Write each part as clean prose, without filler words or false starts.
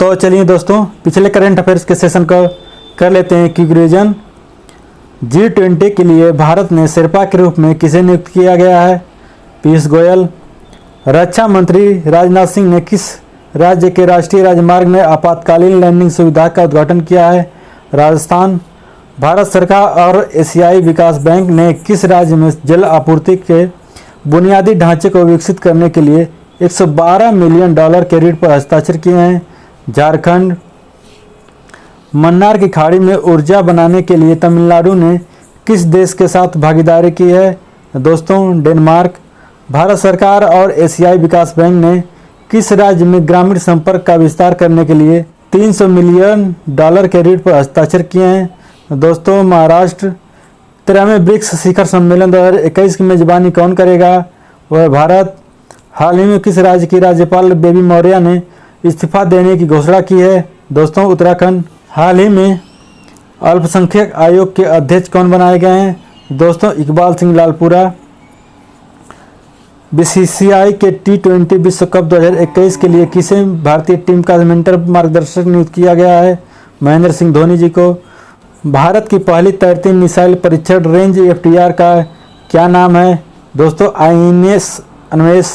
तो चलिए दोस्तों, पिछले करंट अफेयर्स के सेशन का कर लेते हैं क्विक रिवीजन। G20 के लिए भारत ने शेरपा के रूप में किसे नियुक्त किया गया है? पीयूष गोयल। रक्षा मंत्री राजनाथ सिंह ने किस राज्य के राष्ट्रीय राजमार्ग में आपातकालीन लैंडिंग सुविधा का उद्घाटन किया है? राजस्थान। भारत सरकार और एशियाई विकास बैंक ने किस राज्य में जल आपूर्ति के बुनियादी ढांचे को विकसित करने के लिए $112 मिलियन के ऋण पर हस्ताक्षर किए हैं? झारखंड। मन्नार की खाड़ी में ऊर्जा बनाने के लिए तमिलनाडु ने किस देश के साथ भागीदारी की है? दोस्तों, डेनमार्क। भारत सरकार और एशियाई विकास बैंक ने किस राज्य में ग्रामीण संपर्क का विस्तार करने के लिए $300 मिलियन के ऋण पर हस्ताक्षर किए हैं? दोस्तों, महाराष्ट्र। 13वें ब्रिक्स शिखर सम्मेलन 2021 की मेजबानी कौन करेगा? वह भारत। हाल ही में किस राज्य की राज्यपाल बेबी मौर्य ने इस्तीफा देने की घोषणा की है? दोस्तों, उत्तराखंड। हाल ही में अल्पसंख्यक आयोग के अध्यक्ष कौन बनाए गए हैं? दोस्तों, इकबाल सिंह लालपुरा। बीसीसीआई के T20 विश्व कप 2021 के लिए किसे भारतीय टीम का मेंटर मार्गदर्शक नियुक्त किया गया है? महेंद्र सिंह धोनी जी को। भारत की पहली तैरती मिसाइल परीक्षण रेंज FTR का क्या नाम है? दोस्तों, INS अन्वेष।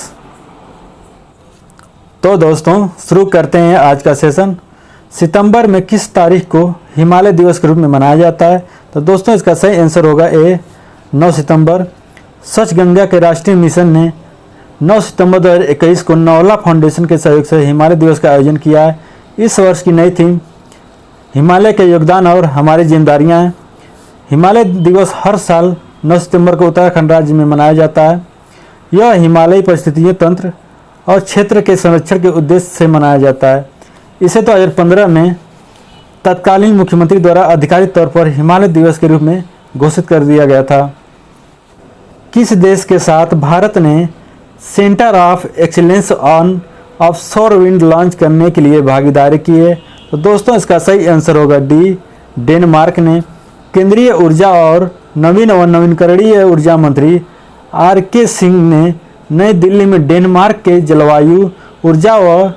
तो दोस्तों, शुरू करते हैं आज का सेशन। सितंबर में किस तारीख को हिमालय दिवस के रूप में मनाया जाता है? तो दोस्तों, इसका सही आंसर होगा ए, 9 सितंबर। स्वच्छ गंगा के राष्ट्रीय मिशन ने 9 सितंबर 2021 को नौला फाउंडेशन के सहयोग से हिमालय दिवस का आयोजन किया है। इस वर्ष की नई थीम हिमालय के योगदान और हमारी जिम्मेदारियां हैं। हिमालय दिवस हर साल 9 सितंबर को उत्तराखंड राज्य में मनाया जाता है। यह हिमालयी परिस्थितियों तंत्र और क्षेत्र के संरक्षण के उद्देश्य से मनाया जाता है। इसे 2015 में तत्कालीन मुख्यमंत्री द्वारा आधिकारिक तौर पर हिमालय दिवस के रूप में घोषित कर दिया गया था। किस देश के साथ भारत ने centre of excellence on offshore wind launch करने के लिए भागीदारी की है? तो दोस्तों, इसका सही आंसर होगा डी, डेनमार्क ने। केंद्रीय ऊर्जा और नवीन व नवीनकरणीय ऊर्जा मंत्री RK सिंह ने नई दिल्ली में डेनमार्क के जलवायु, ऊर्जा व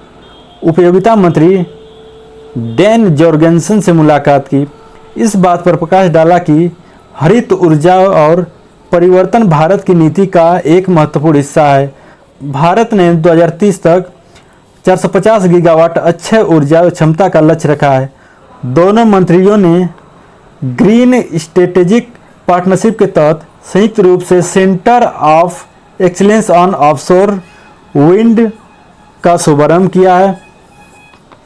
उपयोगिता मंत्री डैन जॉर्गेंसन से मुलाकात की। इस बात पर प्रकाश डाला कि हरित ऊर्जा और परिवर्तन भारत की नीति का एक महत्वपूर्ण हिस्सा है। भारत ने 2030 तक 450 गीगावाट अक्षय ऊर्जा क्षमता का लक्ष्य रखा है। दोनों मंत्रियों ने ग्रीन स्ट्रेटेजिक पार्टनरशिप के तहत संयुक्त रूप से centre of excellence on offshore wind का शुभारंभ किया है।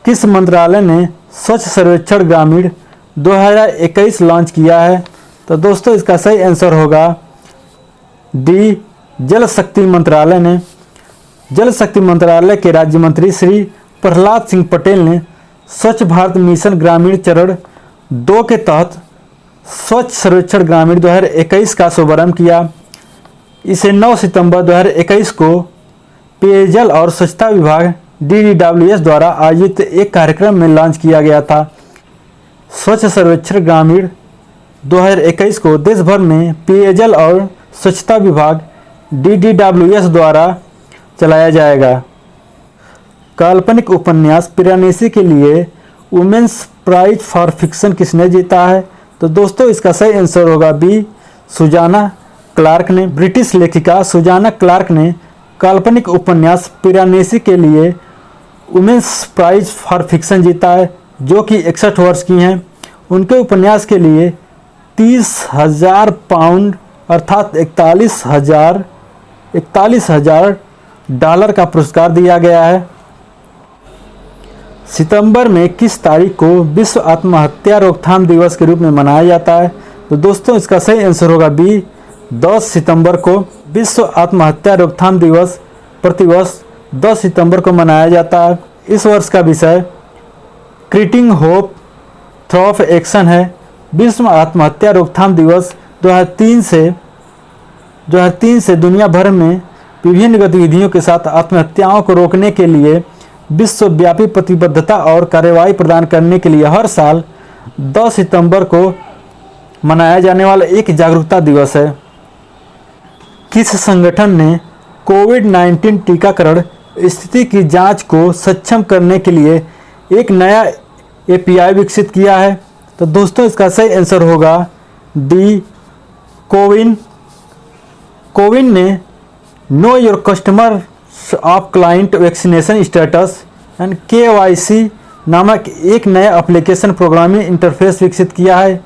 किस मंत्रालय ने स्वच्छ सर्वेक्षण ग्रामीण 2021 लॉन्च किया है? तो दोस्तों, इसका सही आंसर होगा डी, जल शक्ति मंत्रालय ने। जल शक्ति मंत्रालय के राज्य मंत्री श्री प्रहलाद सिंह पटेल ने स्वच्छ भारत मिशन ग्रामीण चरण 2 के तहत स्वच्छ सर्वेक्षण ग्रामीण 2021 का शुभारंभ किया। इसे 9 सितंबर 2021 को पेयजल और स्वच्छता विभाग DDWS द्वारा आयोजित एक कार्यक्रम में लॉन्च किया गया था। स्वच्छ सर्वेक्षण ग्रामीण 2021 को देश भर में पेयजल और स्वच्छता विभाग DDWS द्वारा चलाया जाएगा। काल्पनिक उपन्यास पिरानेसी के लिए वुमेन्स प्राइज फॉर फिक्शन किसने जीता है? तो दोस्तों, इसका सही आंसर होगा बी, सुजाना क्लार्क ने। ब्रिटिश लेखिका सुजाना क्लार्क ने काल्पनिक उपन्यास पिरानेसी के लिए वुमेन्स प्राइज फॉर फिक्शन जीता है, जो कि 61 वर्ष की हैं। उनके उपन्यास के लिए 30,000 पाउंड अर्थात $41,000 का पुरस्कार दिया गया है। सितंबर में किस तारीख को विश्व आत्महत्या रोकथाम दिवस के रूप में मनाया जाता है? तो दोस्तों, इसका सही आंसर होगा बी, 10 सितंबर को। विश्व आत्महत्या रोकथाम दिवस प्रतिवर्ष 10 सितंबर को मनाया जाता है। इस वर्ष का विषय क्रिएटिंग होप थ्रू एक्शन है। विश्व आत्महत्या रोकथाम दिवस 2003 से दुनिया भर में विभिन्न गतिविधियों के साथ आत्महत्याओं को रोकने के लिए विश्वव्यापी प्रतिबद्धता और कार्रवाई प्रदान करने के लिए हर साल 10 सितंबर को मनाया जाने वाला एक जागरूकता दिवस है। किस संगठन ने कोविड-19 टीकाकरण स्थिति की जांच को सक्षम करने के लिए एक नया API विकसित किया है। तो दोस्तों इसका सही आंसर होगा डी, कोविन। कोविन ने know your customer of client vaccination status and KYC नामक एक नया एप्लीकेशन प्रोग्रामिंग इंटरफेस विकसित किया है।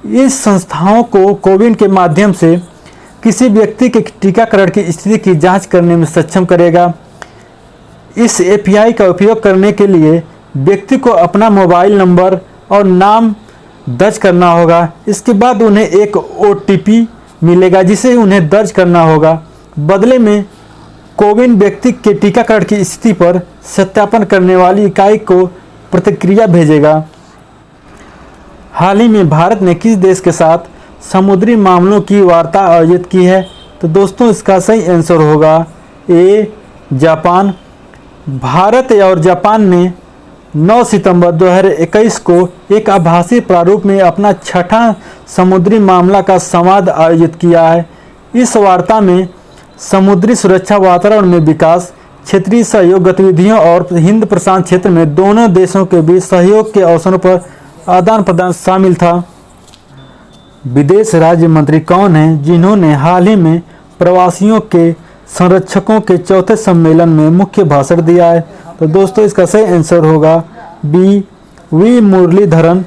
इस संस्थाओं को कोविन के माध्यम से किसी व्यक्ति के टीकाकरण की स्थिति की जांच करने में सक्षम करेगा। इस API का उपयोग करने के लिए व्यक्ति को अपना मोबाइल नंबर और नाम दर्ज करना होगा। इसके बाद उन्हें एक OTP मिलेगा जिसे उन्हें दर्ज करना होगा। बदले में कोविन व्यक्ति के टीकाकरण की स्थिति पर सत्यापन करने वाली इकाई को प्रतिक्रिया भेजेगा। हाल ही में भारत ने किस देश के साथ समुद्री मामलों की वार्ता आयोजित की है? तो दोस्तों इसका सही आंसर होगा ए, जापान। भारत और जापान ने 9 सितंबर 2021 को एक आभासी प्रारूप में अपना छठा समुद्री मामला का संवाद आयोजित किया है। इस वार्ता में समुद्री सुरक्षा, वातावरण में विकास, क्षेत्रीय सहयोग गतिविधियों और हिंद प्रशांत क्षेत्र में दोनों देशों के बीच सहयोग के अवसरों पर आदान प्रदान शामिल था। विदेश राज्य मंत्री कौन हैं जिन्होंने हाल ही में प्रवासियों के संरक्षकों के चौथे सम्मेलन में मुख्य भाषण दिया है? तो दोस्तों इसका सही आंसर होगा बी, वी मुरलीधरन।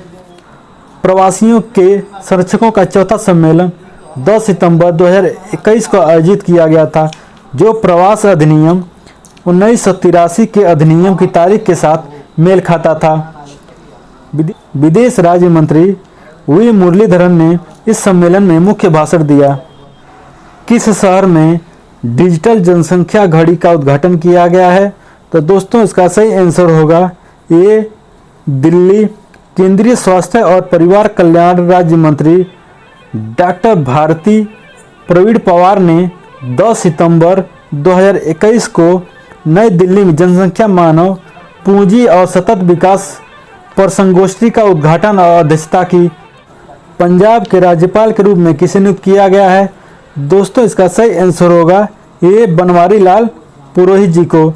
प्रवासियों के संरक्षकों का चौथा सम्मेलन 10 सितंबर 2021 को आयोजित किया गया था, जो प्रवास अधिनियम 1983 के अधिनियम की तारीख के साथ मेल खाता था। विदेश राज्य मंत्री वी मुरलीधरन ने इस सम्मेलन में मुख्य भाषण दिया। किस शहर में डिजिटल जनसंख्या घड़ी का उद्घाटन किया गया है? तो दोस्तों इसका सही आंसर होगा ए, दिल्ली। केंद्रीय स्वास्थ्य और परिवार कल्याण राज्य मंत्री डॉक्टर भारती प्रवीण पवार ने 10 सितंबर 2021 को नई दिल्ली में जनसंख्या, मानव पूंजी और सतत विकास पर संगोष्ठी का उद्घाटन और अध्यक्षता की। पंजाब के राज्यपाल के रूप में किसे नियुक्त किया गया है? दोस्तों इसका सही आंसर होगा ए, बनवारी लाल पुरोहित जी को।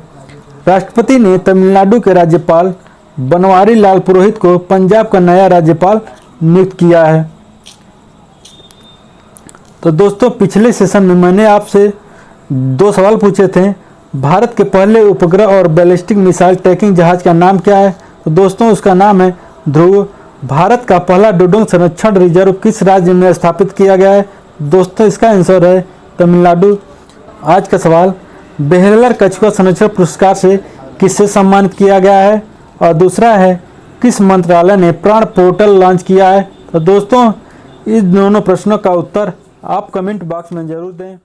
राष्ट्रपति ने तमिलनाडु के राज्यपाल बनवारी लाल पुरोहित को पंजाब का नया राज्यपाल नियुक्त किया है। तो दोस्तों पिछले सेशन में मैंने आपसे 2 सवाल पूछे थे। भारत के पहले उपग्रह और बैलिस्टिक मिसाइल ट्रैकिंग जहाज का नाम क्या है? तो दोस्तों उसका नाम है ध्रुव। भारत का पहला डुडुंग संरक्षण रिजर्व किस राज्य में स्थापित किया गया है? दोस्तों इसका आंसर है तमिलनाडु। आज का सवाल, बेहरलर कछुआ संरक्षण पुरस्कार से किससे सम्मानित किया गया है? और दूसरा है, किस मंत्रालय ने प्राण पोर्टल लॉन्च किया है? तो दोस्तों इस दोनों प्रश्नों का उत्तर आप कमेंट बॉक्स में जरूर दें।